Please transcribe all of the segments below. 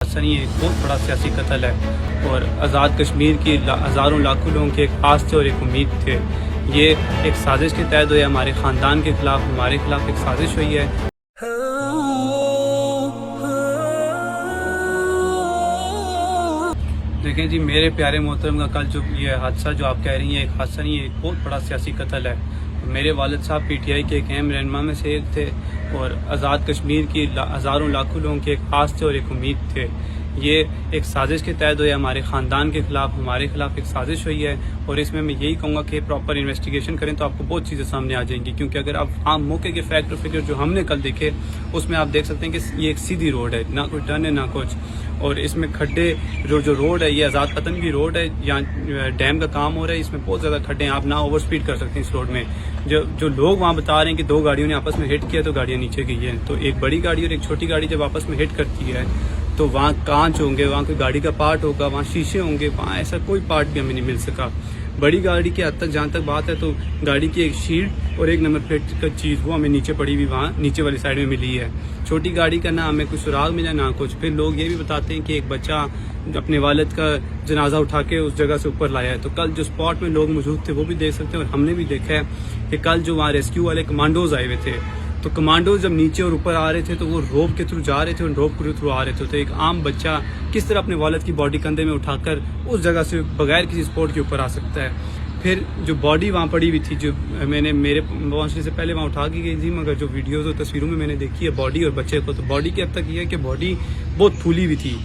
حادثہ نہیں ہے، ایک بہت بڑا سیاسی قتل ہے اور آزاد کشمیر کی ہزاروں لاکھوں لوگوں کے ایک آس تھے اور ایک امید تھے۔ یہ ایک سازش کے تحت ہوئی ہے، ہمارے خاندان کے خلاف، ہمارے خلاف ایک سازش ہوئی ہے۔ دیکھیں جی میرے پیارے محترم کا کل جو یہ حادثہ جو آپ کہہ رہی ہیں ایک حادثہ نہیں ہے، ایک بہت بڑا سیاسی قتل ہے۔ میرے والد صاحب پی ٹی آئی کے ایک اہم رہنما میں سے ایک تھے اور آزاد کشمیر کی ہزاروں لاکھوں لوگوں کے ایک آس تھے اور ایک امید تھے۔ یہ ایک سازش کے تحت ہوئی ہے، ہمارے خاندان کے خلاف، ہمارے خلاف ایک سازش ہوئی ہے اور اس میں یہی کہوں گا کہ پراپر انویسٹیگیشن کریں تو آپ کو بہت چیزیں سامنے آ جائیں گی، کیونکہ اگر آپ عام موقع کے فیکٹ اور فگر جو ہم نے کل دیکھے اس میں آپ دیکھ سکتے ہیں کہ یہ ایک سیدھی روڈ ہے، نہ کوئی ٹرن ہے نہ کچھ، اور اس میں کھڈے جو روڈ ہے یہ آزاد پتن کی روڈ ہے، یہاں ڈیم کا کام ہو رہا ہے، اس میں بہت زیادہ کھڈے ہیں، آپ نہ اوور سپیڈ کر سکتے ہیں اس روڈ میں۔ جو لوگ وہاں بتا رہے ہیں کہ دو گاڑیوں نے آپس میں ہٹ کیا تو گاڑیاں نیچے گئی ہیں، تو ایک بڑی گاڑی اور ایک چھوٹی گاڑی جب آپس میں ہٹ کرتی ہے تو وہاں کانچ ہوں گے، وہاں کوئی گاڑی کا پارٹ ہوگا، وہاں شیشے ہوں گے، وہاں ایسا کوئی پارٹ بھی ہمیں نہیں مل سکا۔ بڑی گاڑی کے حد تک جہاں تک بات ہے تو گاڑی کی ایک شیٹ اور ایک نمبر پلیٹ کا چیز وہ ہمیں نیچے پڑی ہوئی وہاں نیچے والی سائڈ میں ملی ہے۔ چھوٹی گاڑی کا نہ ہمیں کوئی سراغ ملا نہ کچھ۔ پھر لوگ یہ بھی بتاتے ہیں کہ ایک بچہ اپنے والد کا جنازہ اٹھا کے اس جگہ سے اوپر لایا ہے، تو کل جو اسپاٹ میں لوگ موجود تھے وہ بھی دیکھ سکتے ہیں اور ہم نے بھی دیکھا ہے کہ کل جو وہاں ریسکیو والے کمانڈوز آئے ہوئے تھے، تو کمانڈوز جب نیچے اور اوپر آ رہے تھے تو وہ روپ کے تھرو جا رہے تھے اور روپ کے تھرو آ رہے تھے، تو ایک عام بچہ کس طرح اپنے والد کی باڈی کندھے میں اٹھا کر اس جگہ سے بغیر کسی سپورٹ کے اوپر آ سکتا ہے۔ پھر جو باڈی وہاں پڑی ہوئی تھی، جو میں نے میرے پہنچنے سے پہلے وہاں اٹھا کی گئی تھی، مگر جو ویڈیوز اور تصویروں میں نے دیکھی ہے باڈی اور بچے کو، تو باڈی کی حد تک یہ ہے کہ باڈی بہت پھولی ہوئی تھی۔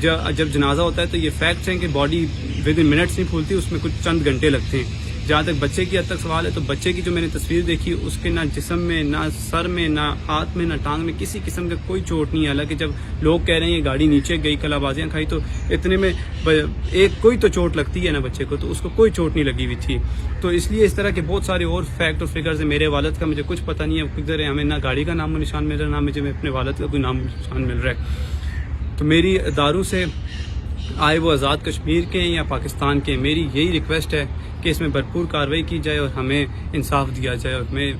جب جنازہ ہوتا ہے تو یہ فیکٹس ہیں کہ باڈی ود ان منٹس نہیں پھولتی، اس میں کچھ چند گھنٹے لگتے ہیں۔ جہاں تک بچے کی حد تک سوال ہے تو بچے کی جو میں نے تصویر دیکھی اس کے نہ جسم میں، نہ سر میں، نہ ہاتھ میں، نہ ٹانگ میں کسی قسم کا کوئی چوٹ نہیں ہے۔ حالانکہ جب لوگ کہہ رہے ہیں یہ گاڑی نیچے گئی، کلا بازیاں کھائی، تو اتنے میں کوئی تو چوٹ لگتی ہے نا بچے کو، تو اس کو کوئی چوٹ نہیں لگی ہوئی تھی۔ تو اس لیے اس طرح کے بہت سارے اور فیکٹ اور فگرز ہیں۔ میرے والد کا مجھے کچھ پتہ نہیں ہے کدھر ہے، ہمیں نہ گاڑی کا نام و نشان مل رہا ہے، نہ مجھے اپنے والد کا کوئی نام و نشان مل رہا ہے۔ تو میری اداروں سے آئے وہ آزاد کشمیر کے ہیں یا پاکستان کے، میری یہی ریکویسٹ ہے کہ اس میں بھرپور کارروائی کی جائے اور ہمیں انصاف دیا جائے، اور میں